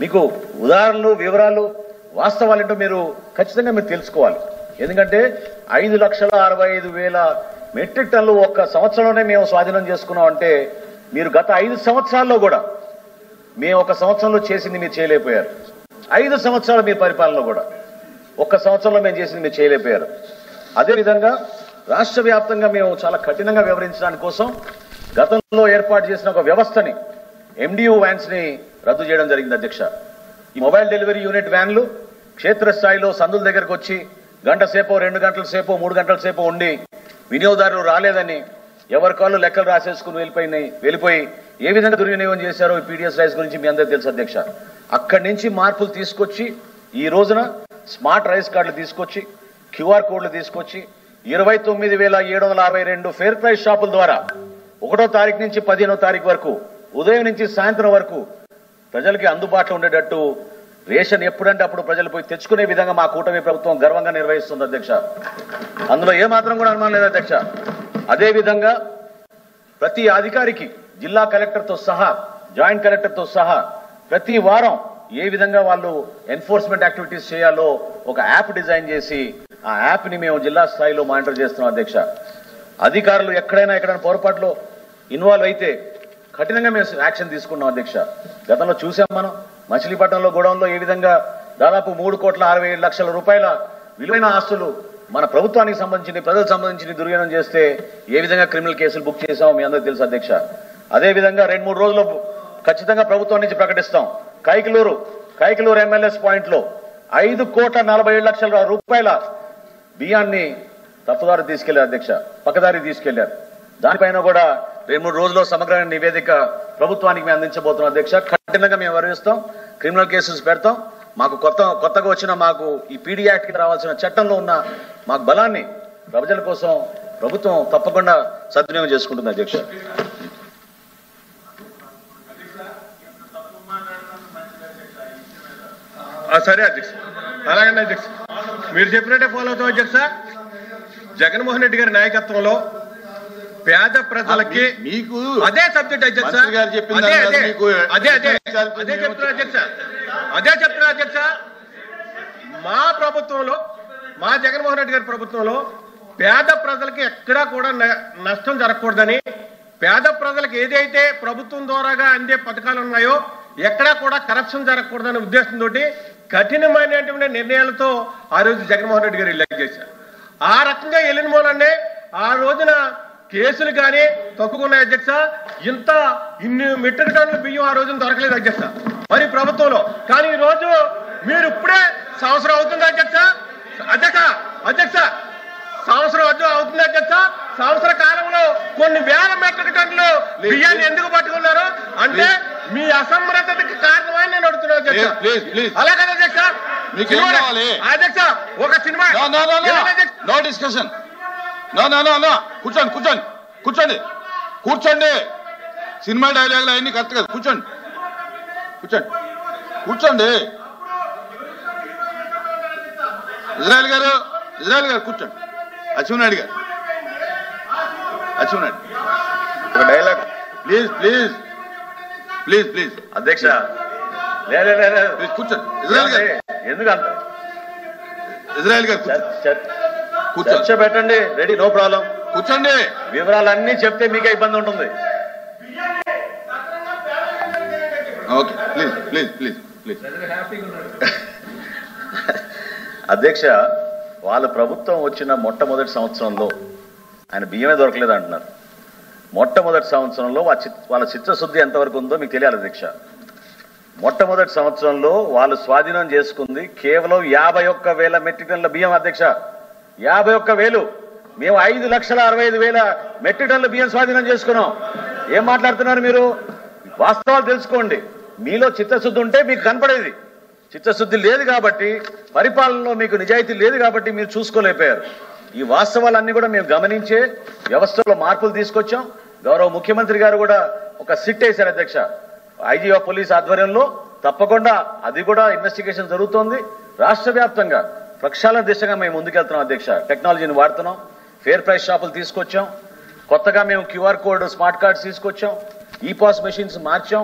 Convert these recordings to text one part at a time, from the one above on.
మీకు ఉదాహరణలు, వివరాలు, వాస్తవాలేంటో మీరు ఖచ్చితంగా మీరు తెలుసుకోవాలి. ఎందుకంటే 5,65,000 మెట్రిక్ టన్నులు ఒక్క సంవత్సరంలోనే మేము స్వాధీనం చేసుకున్నాం అంటే మీరు గత 5 సంవత్సరాల్లో కూడా మేము ఒక సంవత్సరంలో చేసింది మీరు చేయలేకపోయారు. 5 సంవత్సరాల మీ పరిపాలనలో కూడా ఒక్క సంవత్సరంలో మేము చేసింది మీరు చేయలేకపోయారు. అదేవిధంగా రాష్ట్ర వ్యాప్తంగా మేము చాలా కఠినంగా వ్యవహరించడానికి కోసం గతంలో ఏర్పాటు చేసిన ఒక వ్యవస్థని MDU వ్యాన్స్ ని రద్దు చేయడం జరిగింది అధ్యక్ష. ఈ మొబైల్ డెలివరీ యూనిట్ వ్యాన్లు క్షేత్రస్థాయిలో సందుల దగ్గరకు వచ్చి గంట సేపో, 2 గంటల సేపో, 3 గంటల సేపో ఉండి వినియోగదారులు రాలేదని ఎవరికాళ్ళు లెక్కలు రాసేసుకుని వెళ్ళిపోయి ఏ విధంగా దుర్వినియోగం చేశారో ఈ PDS రైస్ గురించి మీ అందరికీ తెలుసు అధ్యక్ష. అక్కడి నుంచి మార్పులు తీసుకొచ్చి ఈ రోజున స్మార్ట్ రైస్ కార్డులు తీసుకొచ్చి QR కోడ్లు తీసుకొచ్చి 29,762 ఫేర్ ప్రైస్ షాపుల ద్వారా 1వ తారీఖు నుంచి 15వ తారీఖు వరకు ఉదయం నుంచి సాయంత్రం వరకు ప్రజలకి అందుబాటులో ఉండేటట్టు రేషన్ ఎప్పుడంటే అప్పుడు ప్రజలు పోయి తెచ్చుకునే విధంగా మా కూటమి ప్రభుత్వం గర్వంగా నిర్వహిస్తుంది అధ్యక్ష. అందులో ఏమాత్రం కూడా అనుమానం లేదు అధ్యక్ష. అదేవిధంగా ప్రతి అధికారికి జిల్లా కలెక్టర్తో సహా, జాయింట్ కలెక్టర్తో సహా ప్రతి వారం ఏ విధంగా వాళ్ళు ఎన్ఫోర్స్మెంట్ యాక్టివిటీస్ చేయాలో ఒక యాప్ డిజైన్ చేసి ఆ యాప్ని మేము జిల్లా స్థాయిలో మానిటర్ చేస్తున్నాం అధ్యక్ష. అధికారులు ఎక్కడైనా పొరపాటులో ఇన్వాల్వ్ అయితే కఠినంగా మేము యాక్షన్ తీసుకున్నాం అధ్యక్ష. గతంలో చూసాం మనం మచిలీపట్నంలో గోడౌన్లో ఏ విధంగా దాదాపు 3,67,00,000 రూపాయల విలువైన ఆస్తులు మన ప్రభుత్వానికి సంబంధించి ప్రజలకు సంబంధించి దుర్వినియోగం చేస్తే ఏ విధంగా క్రిమినల్ కేసులు బుక్ చేశామో మీ అందరికీ తెలుసు అధ్యక్ష. అదేవిధంగా 2-3 రోజుల్లో ఖచ్చితంగా ప్రభుత్వం నుంచి ప్రకటిస్తాం. కైకలూరు MLS పాయింట్లో 5,47,00,000 రూపాయల బియ్యాన్ని తప్పుదారి తీసుకెళ్లారు అధ్యక్ష, పక్కదారి తీసుకెళ్లారు. దానిపైన కూడా 2-3 రోజుల్లో సమగ్రమైన నివేదిక ప్రభుత్వానికి మేము అందించబోతున్నాం అధ్యక్ష. కఠినంగా మేము వ్యవహరిస్తాం, క్రిమినల్ కేసెస్ పెడతాం. మాకు కొత్తగా వచ్చిన మాకు ఈ PD యాక్ట్కి రావాల్సిన చట్టంలో ఉన్న మాకు బలాన్ని ప్రజల కోసం ప్రభుత్వం తప్పకుండా సద్వినియోగం చేసుకుంటుంది అధ్యక్ష. సరే అధ్యక్ష, అలాగే అధ్యక్ష మీరు చెప్పినట్టే ఫాలో అవుతాం అధ్యక్ష. జగన్మోహన్ రెడ్డి గారి నాయకత్వంలో పేద ప్రజలకి మీకు అదే సబ్జెక్ట్ అధ్యక్ష, అదే చెప్తున్నా అధ్యక్ష. మా ప్రభుత్వంలో, మా జగన్మోహన్ రెడ్డి గారి ప్రభుత్వంలో పేద ప్రజలకి ఎక్కడా కూడా నష్టం జరగకూడదని, పేద ప్రజలకు ఏదైతే ప్రభుత్వం ద్వారాగా అందే పథకాలు ఉన్నాయో ఎక్కడా కూడా కరప్షన్ జరగకూడదనే ఉద్దేశంతో కఠినమైనటువంటి నిర్ణయాలతో ఆ రోజు జగన్మోహన్ రెడ్డి గారు ఎలక్ట్ చేశారు. ఆ రకంగా వెళ్ళిన మూలనే ఆ రోజున కేసులు కానీ తప్పుకున్నాయి అధ్యక్ష. ఇన్ని మెట్రిక్ టన్నుల బియ్యం ఆ రోజున దొరకలేదు అధ్యక్ష మరి ప్రభుత్వంలో. కానీ ఈ రోజు మీరు ఇప్పుడే సంవత్సరం అవుతుంది అధ్యక్ష, సంవత్సరం అవుతుంది అధ్యక్ష. సంవత్సర కాలంలో కొన్ని వేల మెట్రిక్ టన్నులు బియ్యాన్ని ఎందుకు పట్టుకున్నారు అంటే మీ అసమర్థతకి కారణమని నేను అడుగుతున్నాను అధ్యక్ష. అలా కదా అధ్యక్ష, అధ్యక్ష ఒక సినిమా నో డిస్కషన్, కూర్చోండి. సినిమా డైలాగులు అవన్నీ కరెక్ట్ కదా, కూర్చోండి. ఇజ్రాయల్ గారు కూర్చోండి. అచ్చెన్నాయుడు గారు ఒక డైలాగ్ ప్లీజ్ అధ్యక్ష. కూర్చోండి. ఎందుకంట ఇజ్రాయల్ గారు చర్చ పెట్టండి, రెడీ, నో ప్రాబ్లం. కూర్చోండి. వివరాలన్నీ చెప్తే మీకే ఇబ్బంది ఉంటుంది. Okay, please. అధ్యక్ష, వాళ్ళ ప్రభుత్వం వచ్చిన మొట్టమొదటి సంవత్సరంలో ఆయన బియ్యమే దొరకలేదు అంటున్నారు. మొట్టమొదటి సంవత్సరంలో వాళ్ళ చిత్తశుద్ధి ఎంతవరకు ఉందో మీకు తెలియాలి అధ్యక్ష. మొట్టమొదటి సంవత్సరంలో వాళ్ళు స్వాధీనం చేసుకుంది కేవలం 51,000 మెట్రిక్ టన్నుల బియ్యం అధ్యక్ష. 51,000. మేము 5,65,000 మెట్రిక్ టన్నుల బియ్యం స్వాధీనం చేసుకున్నాం. ఏం మాట్లాడుతున్నారు మీరు? వాస్తవాలు తెలుసుకోండి. మీలో చిత్తశుద్ధి ఉంటే మీకు కనపడేది. చిత్తశుద్ధి లేదు కాబట్టి, పరిపాలనలో మీకు నిజాయితీ లేదు కాబట్టి మీరు చూసుకోలేకపోయారు. ఈ వాస్తవాలన్నీ కూడా మేము గమనించే వ్యవస్థలో మార్పులు తీసుకొచ్చాం. గౌరవ ముఖ్యమంత్రి గారు కూడా ఒక సిట్ వేశారు అధ్యక్ష. IG ఆఫ్ పోలీస్ ఆధ్వర్యంలో తప్పకుండా అది కూడా ఇన్వెస్టిగేషన్ జరుగుతోంది. రాష్ట్ర వ్యాప్తంగా ప్రక్షాళన దిశగా మేము ముందుకెళ్తున్నాం అధ్యక్ష. టెక్నాలజీని వాడుతున్నాం, ఫేర్ ప్రైస్ షాపులు తీసుకొచ్చాం, కొత్తగా మేము QR కోడ్, స్మార్ట్ కార్డ్స్ తీసుకొచ్చాం, ఈ పాస్ మెషిన్స్ మార్చాం.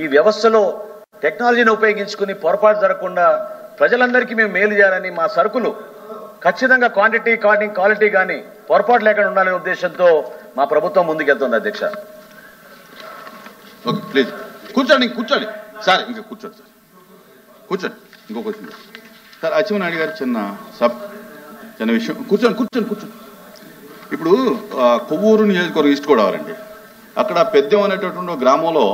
ఈ వ్యవస్థలో టెక్నాలజీని ఉపయోగించుకుని పొరపాటు జరగకుండా ప్రజలందరికీ మేము మేలు చేయాలని మా సరుకులు ఖచ్చితంగా క్వాలిటీ కానీ పొరపాటు లేకుండా ఉండాలనే ఉద్దేశంతో మా ప్రభుత్వం ముందుకెళ్తుంది అధ్యక్ష. ఓకే ప్లీజ్ కూర్చోండి కూర్చోండి సార్, ఇంకా కూర్చోండి సార్, కూర్చోండి. ఇంకో క్వశ్చన్ సార్. అచ్చెన్నాయుడు గారు చిన్న విషయం. కూర్చోండి. ఇప్పుడు కొవ్వూరు నియోజకవర్గం ఈస్ట్ గోదావరి, అక్కడ పెద్దెం అనేటటువంటి గ్రామంలో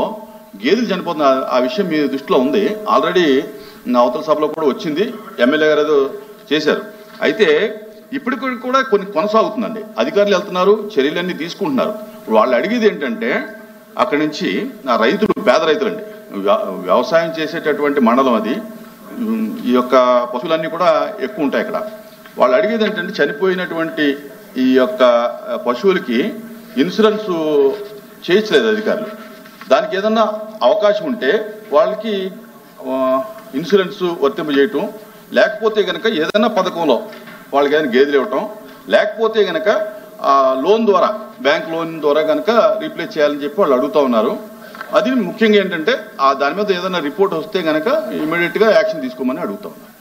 గేదెలు చనిపోతున్న ఆ విషయం మీ దృష్టిలో ఉంది. ఆల్రెడీ అవతల సభలో కూడా వచ్చింది, ఎమ్మెల్యే గారు చేశారు. అయితే ఇప్పటికి కూడా కొన్ని కొనసాగుతుందండి. అధికారులు వెళ్తున్నారు, చర్యలన్నీ తీసుకుంటున్నారు. వాళ్ళు అడిగేది ఏంటంటే అక్కడి నుంచి ఆ రైతులు, పేద రైతులండి, వ్యవసాయం చేసేటటువంటి మండలం అది. ఈ యొక్క పశువులన్నీ కూడా ఎక్కువ ఉంటాయి అక్కడ. వాళ్ళు అడిగేది ఏంటంటే చనిపోయినటువంటి ఈ యొక్క పశువులకి ఇన్సూరెన్స్ చేయించలేదు అధికారులు. దానికి ఏదన్నా అవకాశం ఉంటే వాళ్ళకి ఇన్సూరెన్స్ వర్తింపజేయటం, లేకపోతే కనుక ఏదైనా పథకంలో వాళ్ళకి ఏదైనా గేదెలు ఇవ్వటం, లేకపోతే కనుక లోన్ ద్వారా, బ్యాంక్ లోన్ ద్వారా కనుక రీప్లేస్ చేయాలని చెప్పి వాళ్ళు అడుగుతూ ఉన్నారు. అది ముఖ్యంగా ఏంటంటే దాని మీద ఏదైనా రిపోర్ట్ వస్తే కనుక ఇమీడియట్గా యాక్షన్ తీసుకోమని అడుగుతా ఉన్నారు.